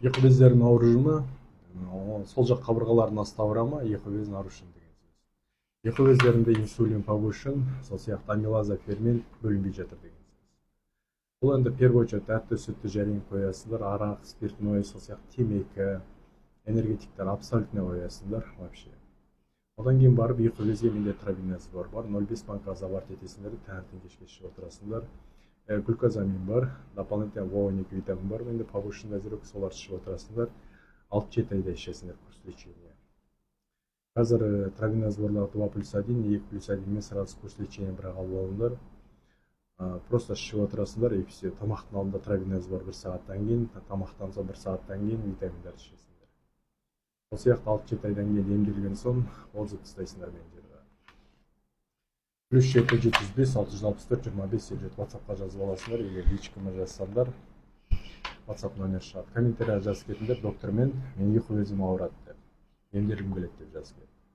Екі бездердің ауырыжына сол жақ қабырғалардың асты ауыра ма, екі без нарушен деген сөз. Екі бездерінде инсулин повышен, сол сияқты амилаза фермент бөлінбей жатыр деген сөз. Бұл енді первый очередь тәтті сүтті жәреніп қоясыздар, арақ, спиртной, сол сияқты темекі, энергетиктер абсолютно қоясыздар вообще. Одан кейін барып екі безге менде травиназор бар, 0,5 банка азабарт етесіңдер, таңертең кешке ішіп отырасыңдар. Глюкозамин бар, дополнительно вовник витамин бар, менде повышенный дозировка, солар ішіп отырасыңдар. 6-7 айда ішесіңдер курс лечения. Қазір травиназорлар 2+1, 2+1 мен сразу курс лечения бірақ алып алыңдар. Просто ішіп отырасыңдар, и все. Тамақтың алдында травиназор 1 сағаттан кейін, тамақтан соң 1 сағаттан кейін витаминдар ішесіңдер. Сол сияқты 6-7 айдан кейін емделген соң отзыв тастайсыңдар мен жерге. +7 705 664 25 57 WhatsApp-қа жазып аласыңдар, егер личкама жазсаңдар, WhatsApp номер шығады. Комментария жазып кетіңдер, доктор мен екі безім ауырады деп, емделгім келеді деп жазып кетіңдер.